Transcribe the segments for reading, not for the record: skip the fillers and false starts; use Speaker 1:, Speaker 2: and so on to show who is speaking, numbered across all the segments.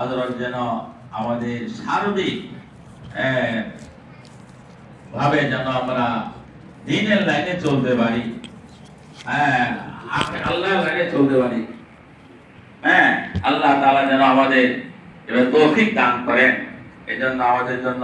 Speaker 1: হযরত যেন আমাদের সার্বিক ভাবে যেন আমরা দ্বীনের লাইনে চলতে পারি, আল্লাহর লাইনে চলতে পারি। আল্লাহ তাআলা যেন আমাদের তৌফিক দান করেন। এজন্য আমাদের জন্য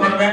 Speaker 1: করবেন।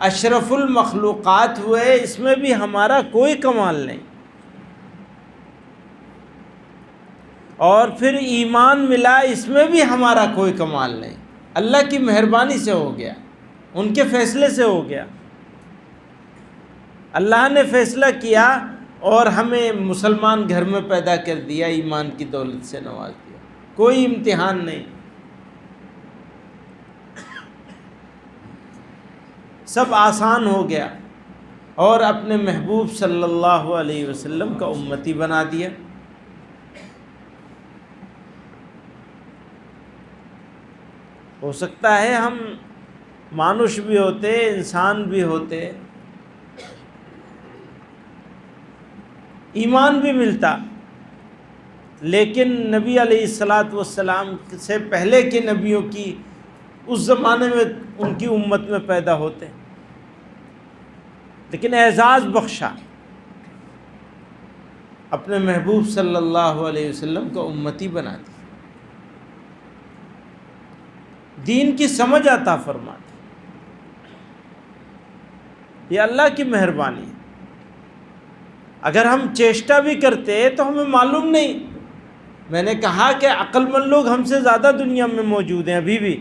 Speaker 2: اشرف المخلوقات ہوئے، اس میں بھی ہمارا کوئی کمال نہیں، اور پھر ایمان ملا، اس میں بھی ہمارا کوئی کمال نہیں، اللہ کی مہربانی سے ہو گیا، ان کے فیصلے سے ہو گیا۔ اللہ نے فیصلہ کیا اور ہمیں مسلمان گھر میں پیدا کر دیا، ایمان کی دولت سے نواز دیا، کوئی امتحان نہیں، سب آسان ہو گیا، اور اپنے محبوب صلی اللہ علیہ وسلم کا امتی بنا دیا۔ ہو سکتا ہے ہم مانوش بھی ہوتے، انسان بھی ہوتے، ایمان بھی ملتا، لیکن نبی علیہ الصلاۃ والسلام سے پہلے کے نبیوں کی اس زمانے میں ان کی امت میں پیدا ہوتے، لیکن اعزاز بخشا، اپنے محبوب صلی اللہ علیہ وسلم کو امتی بنا دی، دین کی سمجھ عطا فرما دی۔ یہ اللہ کی مہربانی ہے۔ اگر ہم چیشٹا بھی کرتے تو ہمیں معلوم نہیں، میں نے کہا کہ عقل مند لوگ ہم سے زیادہ دنیا میں موجود ہیں ابھی بھی،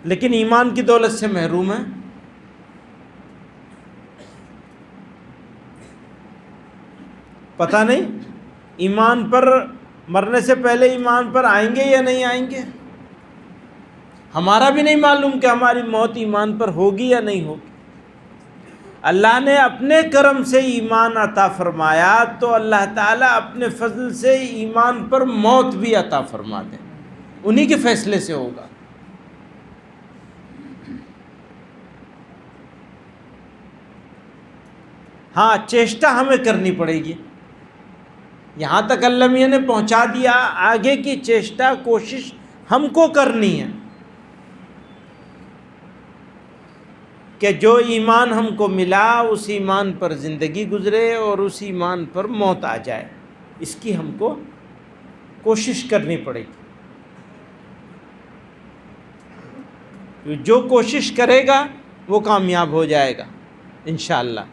Speaker 2: لیکن ایمان کی دولت سے محروم ہیں۔ پتہ نہیں ایمان پر مرنے سے پہلے ایمان پر آئیں گے یا نہیں آئیں گے، ہمارا بھی نہیں معلوم کہ ہماری موت ایمان پر ہوگی یا نہیں ہوگی۔ اللہ نے اپنے کرم سے ایمان عطا فرمایا تو اللہ تعالیٰ اپنے فضل سے ایمان پر موت بھی عطا فرما دے، انہی کے فیصلے سے ہوگا۔ ہاں، چیشٹا ہمیں کرنی پڑے گی، یہاں تک اللہ میاں نے پہنچا دیا، آگے کی چیشٹا کوشش ہم کو کرنی ہے کہ جو ایمان ہم کو ملا اس ایمان پر زندگی گزرے اور اس ایمان پر موت آ جائے، اس کی ہم کو کوشش کرنی پڑے گی۔ جو کوشش کرے گا وہ کامیاب ہو جائے گا انشاءاللہ،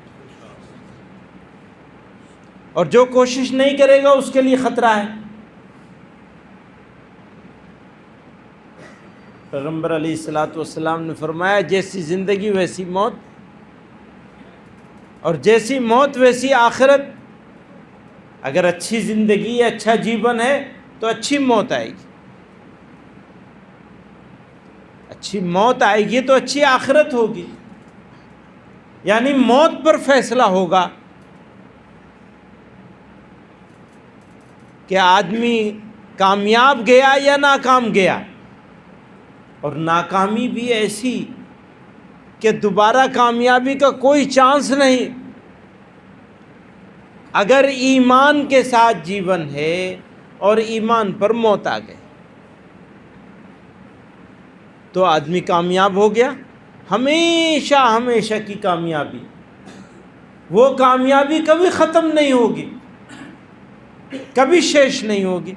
Speaker 2: اور جو کوشش نہیں کرے گا اس کے لیے خطرہ ہے۔ پیغمبر علیہ الصلاۃ والسلام نے فرمایا جیسی زندگی ویسی موت، اور جیسی موت ویسی آخرت۔ اگر اچھی زندگی، اچھا جیون ہے تو اچھی موت آئے گی، اچھی موت آئے گی تو اچھی آخرت ہوگی، یعنی موت پر فیصلہ ہوگا کہ آدمی کامیاب گیا یا ناکام گیا، اور ناکامی بھی ایسی کہ دوبارہ کامیابی کا کوئی چانس نہیں۔ اگر ایمان کے ساتھ جیون ہے اور ایمان پر موت آ گئے تو آدمی کامیاب ہو گیا، ہمیشہ ہمیشہ کی کامیابی، وہ کامیابی کبھی ختم نہیں ہوگی، کبھی شیش نہیں ہوگی۔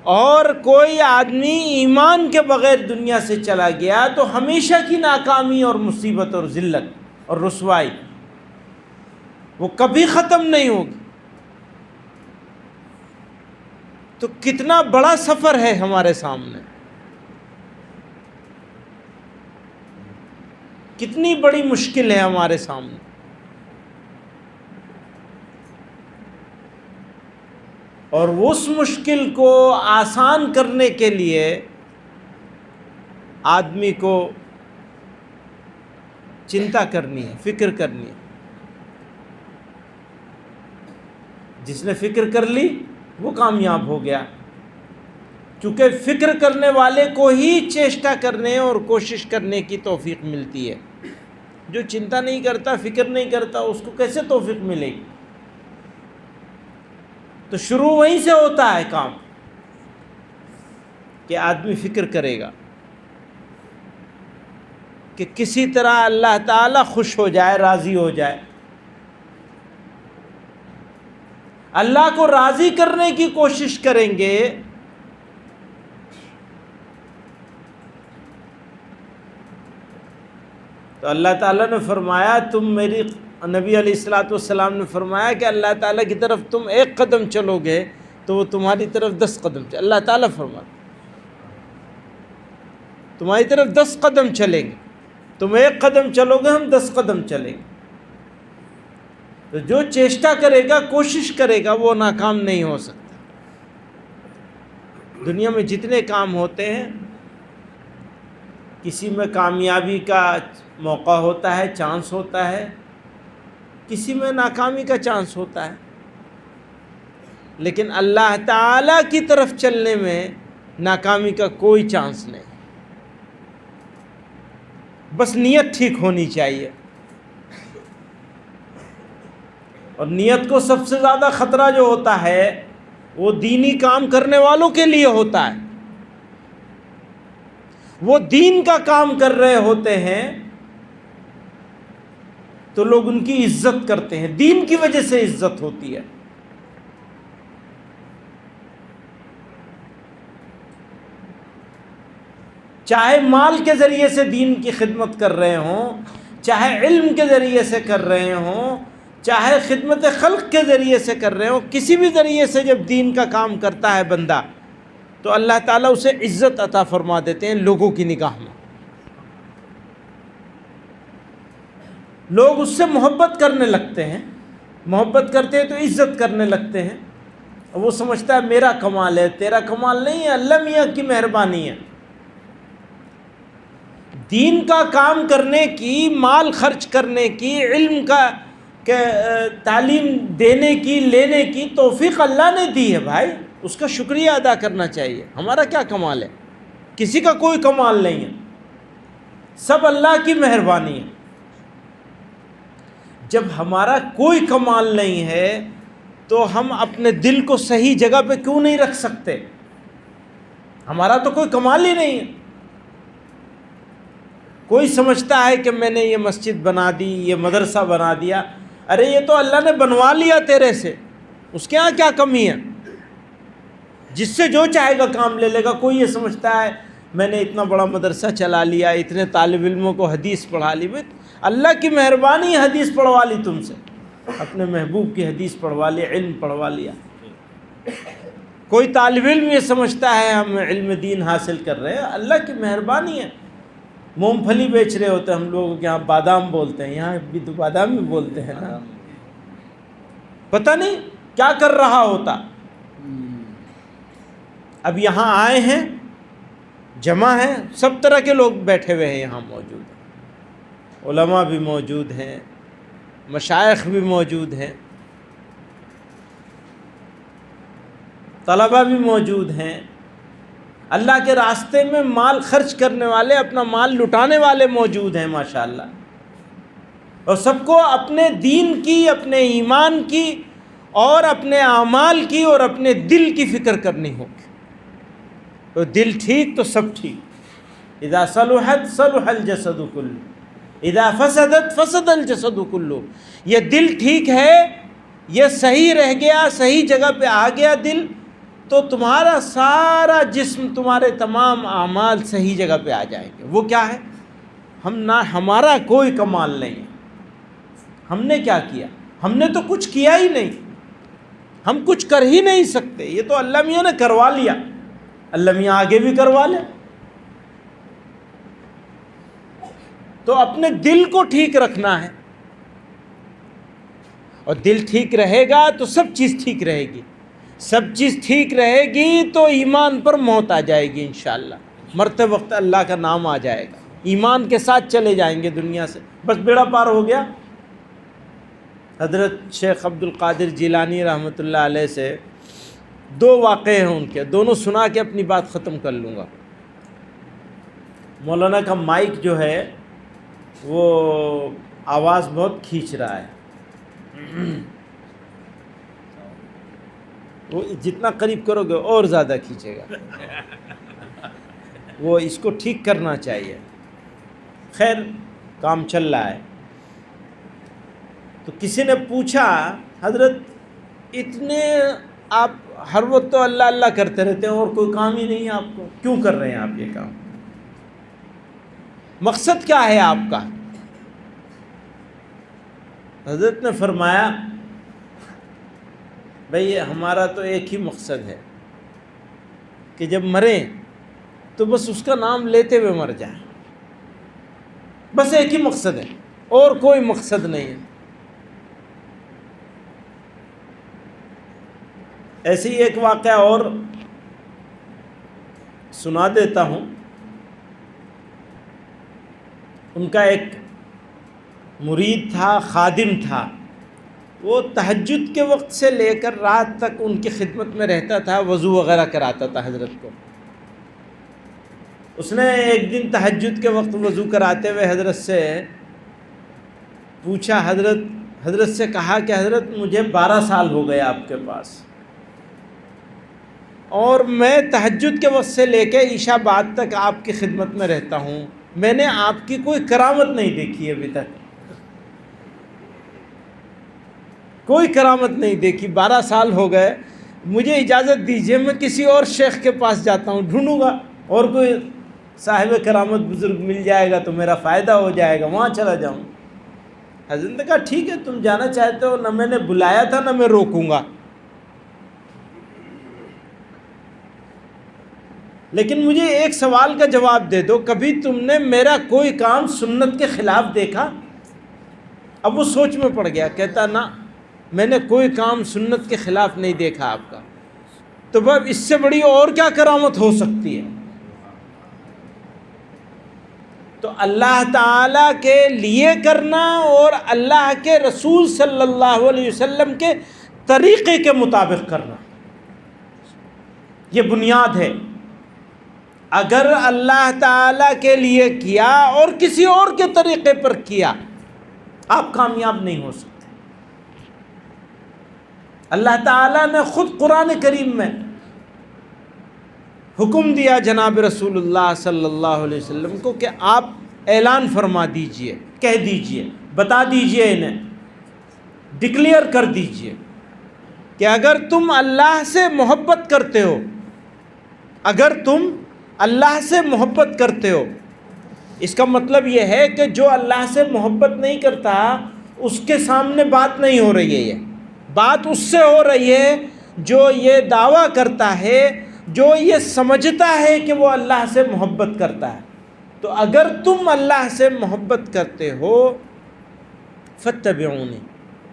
Speaker 2: اور کوئی آدمی ایمان کے بغیر دنیا سے چلا گیا تو ہمیشہ کی ناکامی اور مصیبت اور ذلت اور رسوائی، وہ کبھی ختم نہیں ہوگی۔ تو کتنا بڑا سفر ہے ہمارے سامنے، کتنی بڑی مشکل ہے ہمارے سامنے، اور اس مشکل کو آسان کرنے کے لیے آدمی کو چنتا کرنی ہے، فکر کرنی ہے۔ جس نے فکر کر لی وہ کامیاب ہو گیا، چونکہ فکر کرنے والے کو ہی چیشٹا کرنے اور کوشش کرنے کی توفیق ملتی ہے۔ جو چنتا نہیں کرتا، فکر نہیں کرتا، اس کو کیسے توفیق ملے گی؟ تو شروع وہیں سے ہوتا ہے کام، کہ آدمی فکر کرے گا کہ کسی طرح اللہ تعالیٰ خوش ہو جائے، راضی ہو جائے۔ اللہ کو راضی کرنے کی کوشش کریں گے تو اللہ تعالیٰ نے فرمایا تم میری نبی علیہ الصلوۃ والسلام نے فرمایا کہ اللہ تعالیٰ کی طرف تم ایک قدم چلو گے تو وہ تمہاری طرف 10 قدم اللہ تعالیٰ فرماتا تمہاری طرف 10 قدم چلیں گے، تم ایک قدم چلو گے ہم 10 قدم چلیں گے۔ تو جو چیشٹا کرے گا، کوشش کرے گا، وہ ناکام نہیں ہو سکتا۔ دنیا میں جتنے کام ہوتے ہیں کسی میں کامیابی کا موقع ہوتا ہے، چانس ہوتا ہے، کسی میں ناکامی کا چانس ہوتا ہے، لیکن اللہ تعالیٰ کی طرف چلنے میں ناکامی کا کوئی چانس نہیں۔ بس نیت ٹھیک ہونی چاہیے، اور نیت کو سب سے زیادہ خطرہ جو ہوتا ہے وہ دینی کام کرنے والوں کے لیے ہوتا ہے۔ وہ دین کا کام کر رہے ہوتے ہیں تو لوگ ان کی عزت کرتے ہیں، دین کی وجہ سے عزت ہوتی ہے۔ چاہے مال کے ذریعے سے دین کی خدمت کر رہے ہوں، چاہے علم کے ذریعے سے کر رہے ہوں، چاہے خدمت خلق کے ذریعے سے کر رہے ہوں، کسی بھی ذریعے سے جب دین کا کام کرتا ہے بندہ تو اللہ تعالیٰ اسے عزت عطا فرما دیتے ہیں لوگوں کی نگاہ میں۔ لوگ اس سے محبت کرنے لگتے ہیں، محبت کرتے ہیں تو عزت کرنے لگتے ہیں، اور وہ سمجھتا ہے میرا کمال ہے، تیرا کمال نہیں ہے، اللہ میاں کی مہربانی ہے۔ دین کا کام کرنے کی، مال خرچ کرنے کی، علم کا تعلیم دینے کی، لینے کی توفیق اللہ نے دی ہے بھائی، اس کا شکریہ ادا کرنا چاہیے۔ ہمارا کیا کمال ہے؟ کسی کا کوئی کمال نہیں ہے، سب اللہ کی مہربانی ہے۔ جب ہمارا کوئی کمال نہیں ہے تو ہم اپنے دل کو صحیح جگہ پہ کیوں نہیں رکھ سکتے؟ ہمارا تو کوئی کمال ہی نہیں ہے۔ کوئی سمجھتا ہے کہ میں نے یہ مسجد بنا دی، یہ مدرسہ بنا دیا، ارے یہ تو اللہ نے بنوا لیا تیرے سے، اس کے ہاں کیا کمی ہے؟ جس سے جو چاہے گا کام لے لے گا۔ کوئی یہ سمجھتا ہے میں نے اتنا بڑا مدرسہ چلا لیا، اتنے طالب علموں کو حدیث پڑھا لی، اللہ کی مہربانی حدیث پڑھوا لی تم سے، اپنے محبوب کی حدیث پڑھوا لی، علم پڑھوا لیا۔ کوئی طالب علم یہ سمجھتا ہے ہم علم دین حاصل کر رہے ہیں، اللہ کی مہربانی ہے۔ مونگ پھلی بیچ رہے ہوتے ہیں، ہم لوگوں کے یہاں بادام بولتے ہیں، یہاں بھی تو بادام بھی بولتے ہیں نا، پتہ نہیں کیا کر رہا ہوتا۔ اب یہاں آئے ہیں، جمع ہیں، سب طرح کے لوگ بیٹھے ہوئے ہیں، یہاں موجود ہیں، علماء بھی موجود ہیں، مشائخ بھی موجود ہیں، طلبہ بھی موجود ہیں، اللہ کے راستے میں مال خرچ کرنے والے، اپنا مال لٹانے والے موجود ہیں ماشاءاللہ۔ اور سب کو اپنے دین کی، اپنے ایمان کی، اور اپنے اعمال کی، اور اپنے دل کی فکر کرنی ہوگی۔ تو دل ٹھیک تو سب ٹھیک۔ اذا صلحت صلح الجسد کلہ، اذا فسدت فسد الجسد کلہ۔ یہ دل ٹھیک ہے، یہ صحیح رہ گیا، صحیح جگہ پہ آ گیا دل، تو تمہارا سارا جسم، تمہارے تمام اعمال صحیح جگہ پہ آ جائیں گے۔ وہ کیا ہے؟ ہمارا کوئی کمال نہیں ہے۔ ہم نے کیا کیا؟ ہم نے تو کچھ کیا ہی نہیں، ہم کچھ کر ہی نہیں سکتے، یہ تو اللہ میاں نے کروا لیا، اللہ میاں آگے بھی کروا لے۔ تو اپنے دل کو ٹھیک رکھنا ہے، اور دل ٹھیک رہے گا تو سب چیز ٹھیک رہے گی، سب چیز ٹھیک رہے گی تو ایمان پر موت آ جائے گی انشاءاللہ، مرتے وقت اللہ کا نام آ جائے گا، ایمان کے ساتھ چلے جائیں گے دنیا سے، بس بیڑا پار ہو گیا۔ حضرت شیخ عبد القادر جیلانی رحمۃ اللہ علیہ سے 2 واقعے ہیں ان کے، دونوں سنا کے اپنی بات ختم کر لوں گا۔ مولانا کا مائک جو ہے وہ آواز بہت کھینچ رہا ہے، وہ جتنا قریب کرو گے اور زیادہ کھینچے گا، وہ اس کو ٹھیک کرنا چاہیے۔ خیر کام چل رہا ہے۔ تو کسی نے پوچھا حضرت اتنے آپ ہر وقت تو اللہ اللہ کرتے رہتے ہیں اور کوئی کام ہی نہیں ہے آپ کو، کیوں کر رہے ہیں آپ یہ کام؟ مقصد کیا ہے آپ کا؟ حضرت نے فرمایا بھئی ہمارا تو ایک ہی مقصد ہے کہ جب مریں تو بس اس کا نام لیتے ہوئے مر جائیں، بس ایک ہی مقصد ہے اور کوئی مقصد نہیں ہے۔ ایسے ہی ایک واقعہ اور سنا دیتا ہوں۔ ان کا ایک مرید تھا، خادم تھا، وہ تہجد کے وقت سے لے کر رات تک ان کی خدمت میں رہتا تھا، وضو وغیرہ کراتا تھا حضرت کو۔ اس نے ایک دن تہجد کے وقت وضو کراتے ہوئے حضرت سے پوچھا، حضرت سے کہا کہ حضرت مجھے 12 سال ہو گئے آپ کے پاس، اور میں تہجد کے وقت سے لے کے عشاء بعد تک آپ کی خدمت میں رہتا ہوں، میں نے آپ کی کوئی کرامت نہیں دیکھی ابھی تک، کوئی کرامت نہیں دیکھی، 12 سال ہو گئے، مجھے اجازت دیجیے میں کسی اور شیخ کے پاس جاتا ہوں، ڈھونڈوں گا، اور کوئی صاحب کرامت بزرگ مل جائے گا تو میرا فائدہ ہو جائے گا، وہاں چلا جاؤں۔ حضرت نے کہا ٹھیک ہے، تم جانا چاہتے ہو، نہ میں نے بلایا تھا نہ میں روکوں گا، لیکن مجھے ایک سوال کا جواب دے دو، کبھی تم نے میرا کوئی کام سنت کے خلاف دیکھا؟ اب وہ سوچ میں پڑ گیا، کہتا نہ، میں نے کوئی کام سنت کے خلاف نہیں دیکھا آپ کا، تو اب اس سے بڑی اور کیا کرامت ہو سکتی ہے؟ تو اللہ تعالیٰ کے لیے کرنا اور اللہ کے رسول صلی اللہ علیہ وسلم کے طریقے کے مطابق کرنا، یہ بنیاد ہے۔ اگر اللہ تعالیٰ کے لیے کیا اور کسی اور کے طریقے پر کیا، آپ کامیاب نہیں ہو سکتے۔ اللہ تعالیٰ نے خود قرآن کریم میں حکم دیا جناب رسول اللہ صلی اللہ علیہ وسلم کو کہ آپ اعلان فرما دیجئے، کہہ دیجئے، بتا دیجئے، انہیں ڈکلیئر کر دیجئے کہ اگر تم اللہ سے محبت کرتے ہو، اگر تم اللہ سے محبت کرتے ہو، اس کا مطلب یہ ہے کہ جو اللہ سے محبت نہیں کرتا اس کے سامنے بات نہیں ہو رہی ہے، یہ بات اس سے ہو رہی ہے جو یہ دعویٰ کرتا ہے، جو یہ سمجھتا ہے کہ وہ اللہ سے محبت کرتا ہے۔ تو اگر تم اللہ سے محبت کرتے ہو فاتبعونی،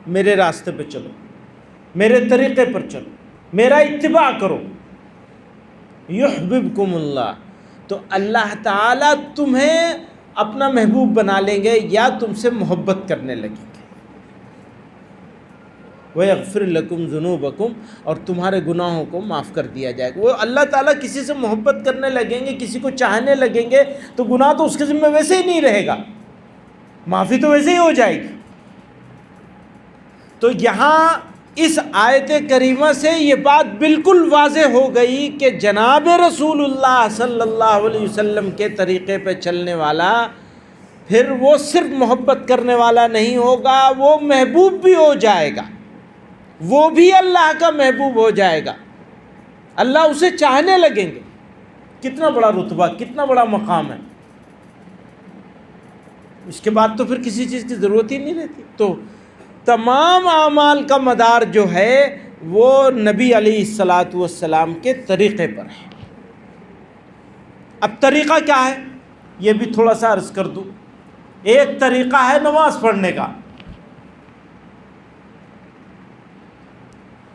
Speaker 2: میرے راستے پہ چلو، میرے طریقے پر چلو، میرا اتباع کرو، یحببکم اللہ، تو اللہ تعالیٰ تمہیں اپنا محبوب بنا لیں گے یا تم سے محبت کرنے لگیں گے، وَيَغْفِرْ لَكُمْ ذُنُوبَكُمْ، اور تمہارے گناہوں کو معاف کر دیا جائے گا۔ وہ اللہ تعالیٰ کسی سے محبت کرنے لگیں گے، کسی کو چاہنے لگیں گے تو گناہ تو اس کے ذمہ ویسے ہی نہیں رہے گا، معافی تو ویسے ہی ہو جائے گی۔ تو یہاں اس آیت کریمہ سے یہ بات بالکل واضح ہو گئی کہ جناب رسول اللہ صلی اللہ علیہ وسلم کے طریقے پہ چلنے والا پھر وہ صرف محبت کرنے والا نہیں ہوگا، وہ محبوب بھی ہو جائے گا، وہ بھی اللہ کا محبوب ہو جائے گا، اللہ اسے چاہنے لگیں گے۔ کتنا بڑا رتبہ، کتنا بڑا مقام ہے، اس کے بعد تو پھر کسی چیز کی ضرورت ہی نہیں رہتی۔ تو تمام اعمال کا مدار جو ہے وہ نبی علیہ الصلاۃ والسلام کے طریقے پر ہے۔ اب طریقہ کیا ہے یہ بھی تھوڑا سا عرض کر دوں۔ ایک طریقہ ہے نماز پڑھنے کا،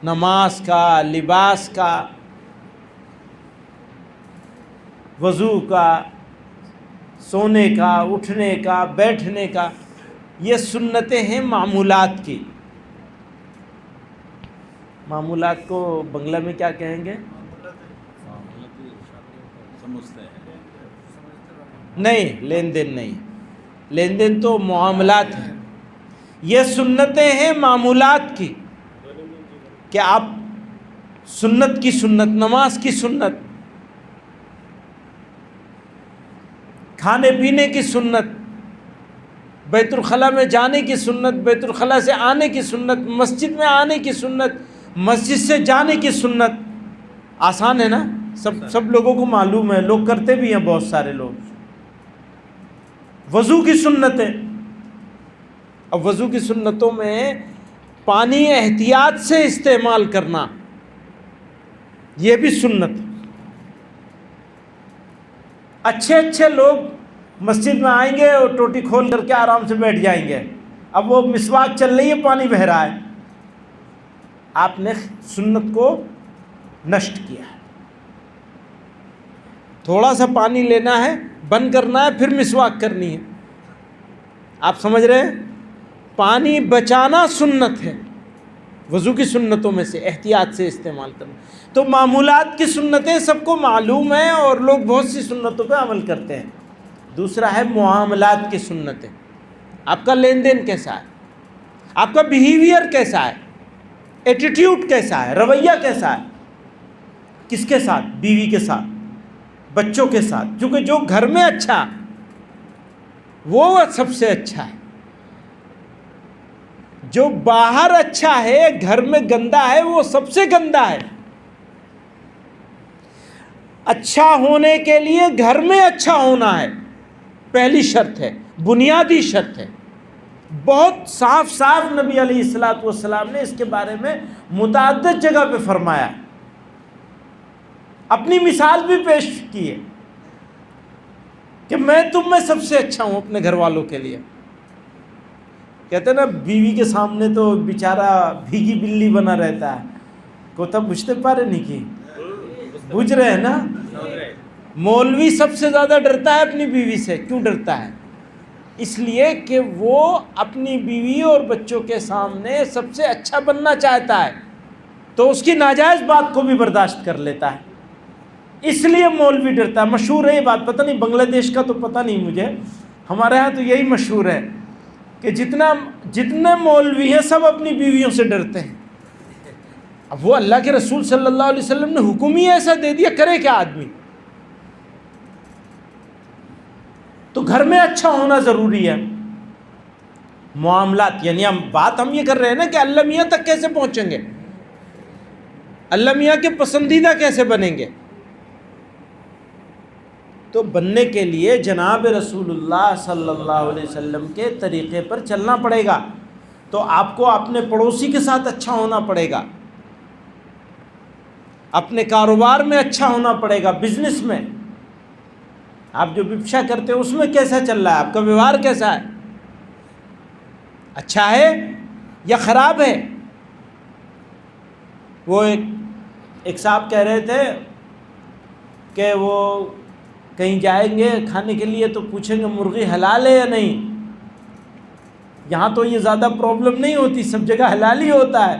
Speaker 2: نماز کا، لباس کا، وضو کا، سونے کا، اٹھنے کا، بیٹھنے کا، یہ سنتیں ہیں معمولات کی۔ معمولات کو بنگلہ میں کیا کہیں گے؟ نہیں، لین دین نہیں، لین دین تو معاملات ہیں، یہ سنتیں ہیں معمولات کی، کہ آپ سنت کی سنت، نماز کی سنت، کھانے پینے کی سنت، بیت الخلاء میں جانے کی سنت، بیت الخلاء سے آنے کی سنت، مسجد میں آنے کی سنت، مسجد سے جانے کی سنت، آسان ہے نا، سب لوگوں کو معلوم ہے، لوگ کرتے بھی ہیں، بہت سارے لوگ۔ وضو کی سنتیں، اب وضو کی سنتوں میں پانی احتیاط سے استعمال کرنا یہ بھی سنت ہے۔ اچھے لوگ مسجد میں آئیں گے اور ٹوٹی کھول کر کے آرام سے بیٹھ جائیں گے، اب وہ مسواک چل رہی ہے، پانی بہہ رہا ہے، آپ نے سنت کو نشٹ کیا ہے۔ تھوڑا سا پانی لینا ہے، بند کرنا ہے، پھر مسواک کرنی ہے۔ آپ سمجھ رہے ہیں؟ پانی بچانا سنت ہے، وضو کی سنتوں میں سے احتیاط سے استعمال کرنا۔ تو معمولات کی سنتیں سب کو معلوم ہیں اور لوگ بہت سی سنتوں پہ عمل کرتے ہیں۔ دوسرا ہے معاملات کی سنتیں، آپ کا لین دین کیسا ہے، آپ کا بیہیویئر کیسا ہے، ایٹیٹیوڈ کیسا ہے، رویہ کیسا ہے، کس کے ساتھ؟ بیوی کے ساتھ، بچوں کے ساتھ، کیونکہ جو گھر میں اچھا وہ سب سے اچھا ہے، جو باہر اچھا ہے گھر میں گندا ہے وہ سب سے گندا ہے۔ اچھا ہونے کے لیے گھر میں اچھا ہونا ہے، پہلی شرط ہے، بنیادی شرط ہے۔ بہت صاف نبی علیہ الصلوۃ والسلام نے اس کے بارے میں متعدد جگہ پہ فرمایا، اپنی مثال بھی پیش کی ہے کہ میں تم میں سب سے اچھا ہوں اپنے گھر والوں کے لیے۔ کہتے ہیں نا بیوی کے سامنے تو بیچارہ بھیگی بلی بنا رہتا ہے، کوتا بجھتے پارے نہیں کی بجھ رہے ہیں نا۔ مولوی سب سے زیادہ ڈرتا ہے اپنی بیوی سے، کیوں ڈرتا ہے؟ اس لیے کہ وہ اپنی بیوی اور بچوں کے سامنے سب سے اچھا بننا چاہتا ہے، تو اس کی ناجائز بات کو بھی برداشت کر لیتا ہے، اس لیے مولوی ڈرتا ہے۔ مشہور ہے یہ بات، پتہ نہیں بنگلہ دیش کا تو پتہ نہیں مجھے، ہمارے ہاں تو یہی مشہور ہے کہ جتنے مولوی ہیں سب اپنی بیویوں سے ڈرتے ہیں۔ اب وہ اللہ کے رسول صلی اللہ علیہ وسلم نے حکم ہی ایسا دے دیا، کرے کیا آدمی؟ تو گھر میں اچھا ہونا ضروری ہے۔ معاملات، یعنی ہم یہ کر رہے ہیں نا کہ اللہ میاں تک کیسے پہنچیں گے، اللہ میاں کے پسندیدہ کیسے بنیں گے، تو بننے کے لیے جناب رسول اللہ صلی اللہ علیہ وسلم کے طریقے پر چلنا پڑے گا۔ تو آپ کو اپنے پڑوسی کے ساتھ اچھا ہونا پڑے گا، اپنے کاروبار میں اچھا ہونا پڑے گا، بزنس میں آپ جو بپشا کرتے ہیں اس میں کیسا چل رہا ہے، آپ کا ویوہار کیسا ہے، اچھا ہے یا خراب ہے؟ وہ ایک صاحب کہہ رہے تھے کہ وہ کہیں جائیں گے کھانے کے لیے تو پوچھیں گے مرغی حلال ہے یا نہیں۔ یہاں تو یہ زیادہ پرابلم نہیں ہوتی، سب جگہ حلال ہی ہوتا ہے،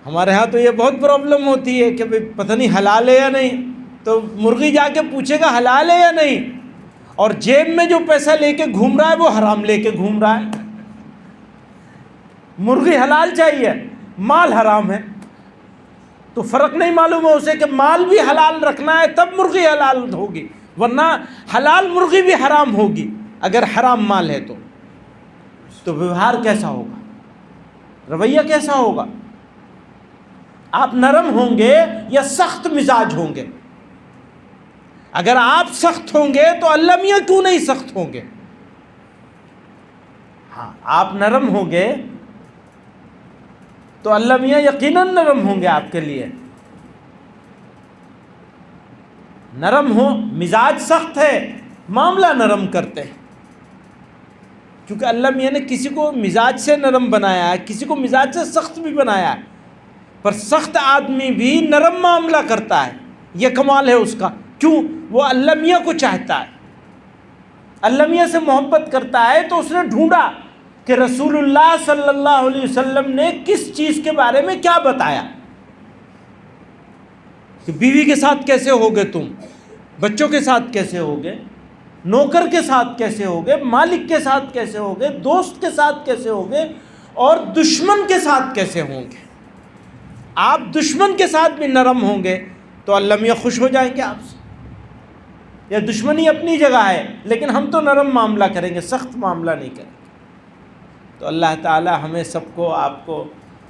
Speaker 2: ہمارے ہاں تو یہ بہت پرابلم ہوتی ہے کہ پتہ نہیں حلال ہے یا نہیں، تو مرغی جا کے پوچھے گا حلال ہے یا نہیں، اور جیب میں جو پیسہ لے کے گھوم رہا ہے وہ حرام لے کے گھوم رہا ہے۔ مرغی حلال چاہیے، مال حرام ہے، تو فرق نہیں معلوم ہے اسے کہ مال بھی حلال رکھنا ہے تب مرغی حلال ہوگی، ورنہ حلال مرغی بھی حرام ہوگی اگر حرام مال ہے تو ویوہار کیسا ہوگا، رویہ کیسا ہوگا؟ آپ نرم ہوں گے یا سخت مزاج ہوں گے؟ اگر آپ سخت ہوں گے تو اللہ میاں کیوں نہیں سخت ہوں گے؟ ہاں آپ نرم ہوں گے تو اللہ میاں یقیناً نرم ہوں گے آپ کے لیے۔ نرم ہو، مزاج سخت ہے، معاملہ نرم کرتے ہیں، کیونکہ اللہ میاں نے کسی کو مزاج سے نرم بنایا ہے، کسی کو مزاج سے سخت بھی بنایا ہے، پر سخت آدمی بھی نرم معاملہ کرتا ہے، یہ کمال ہے اس کا۔ کیوں؟ وہ اللہ میاں کو چاہتا ہے، اللہ میاں سے محبت کرتا ہے، تو اس نے ڈھونڈا کہ رسول اللہ صلی اللہ علیہ وسلم نے کس چیز کے بارے میں کیا بتایا، کہ بیوی کے ساتھ کیسے ہوگے تم، بچوں کے ساتھ کیسے ہوگے، نوکر کے ساتھ کیسے ہوگے، مالک کے ساتھ کیسے ہوگے، دوست کے ساتھ کیسے ہوگے، اور دشمن کے ساتھ کیسے ہوں گے۔ آپ دشمن کے ساتھ بھی نرم ہوں گے تو اللہ میاں خوش ہو جائیں گے آپ سے۔ یا دشمنی اپنی جگہ ہے لیکن ہم تو نرم معاملہ کریں گے، سخت معاملہ نہیں کریں گے۔ تو اللہ تعالی ہمیں سب کو، آپ کو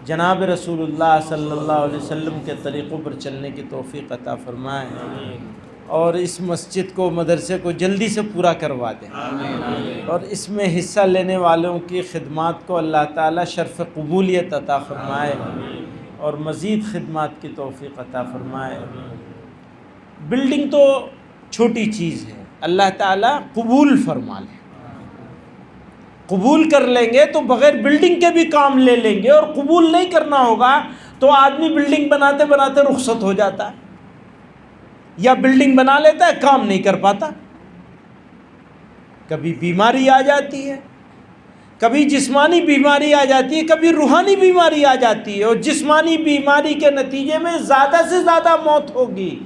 Speaker 2: جناب رسول اللہ صلی اللہ علیہ وسلم کے طریقوں پر چلنے کی توفیق عطا فرمائے۔ اور اس مسجد کو مدرسے کو جلدی سے پورا کروا دیں، اور اس میں حصہ لینے والوں کی خدمات کو اللہ تعالیٰ شرف قبولیت عطا فرمائے اور مزید خدمات کی توفیق عطا فرمائے۔ بلڈنگ تو چھوٹی چیز ہے، اللہ تعالیٰ قبول فرما لے، قبول کر لیں گے تو بغیر بلڈنگ کے بھی کام لے لیں گے، اور قبول نہیں کرنا ہوگا تو آدمی بلڈنگ بناتے بناتے رخصت ہو جاتا ہے، یا بلڈنگ بنا لیتا ہے کام نہیں کر پاتا، کبھی بیماری آ جاتی ہے، کبھی جسمانی بیماری آ جاتی ہے، کبھی روحانی بیماری آ جاتی ہے، اور جسمانی بیماری کے نتیجے میں زیادہ سے زیادہ موت ہوگی،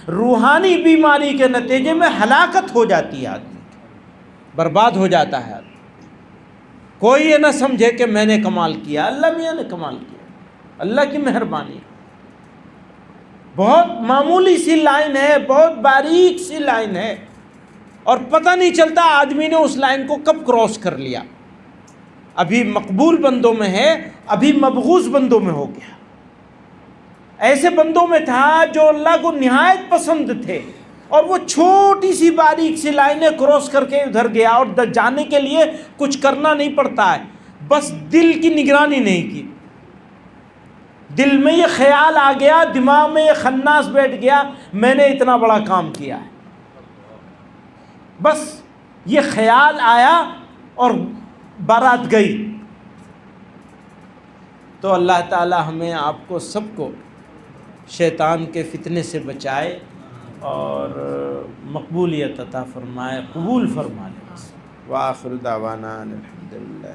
Speaker 2: روحانی بیماری کے نتیجے میں ہلاکت ہو جاتی ہے، آدمی برباد ہو جاتا ہے آدمی۔ کوئی یہ نہ سمجھے کہ میں نے کمال کیا، اللہ میاں نے کمال کیا، اللہ کی مہربانی۔ بہت معمولی سی لائن ہے، بہت باریک سی لائن ہے، اور پتہ نہیں چلتا آدمی نے اس لائن کو کب کراس کر لیا، ابھی مقبول بندوں میں ہے، ابھی مبغوض بندوں میں ہو گیا۔ ایسے بندوں میں تھا جو اللہ کو نہایت پسند تھے، اور وہ چھوٹی سی باریک سی لائنیں کراس کر کے ادھر گیا، اور جانے کے لیے کچھ کرنا نہیں پڑتا ہے، بس دل کی نگرانی نہیں کی، دل میں یہ خیال آ گیا، دماغ میں یہ خناس بیٹھ گیا، میں نے اتنا بڑا کام کیا ہے، بس یہ خیال آیا اور بارات گئی۔ تو اللہ تعالی ہمیں آپ کو سب کو شیطان کے فتنے سے بچائے اور مقبولیت عطا فرمائے، قبول فرما لے۔ وآخر دعوانا الحمدللہ۔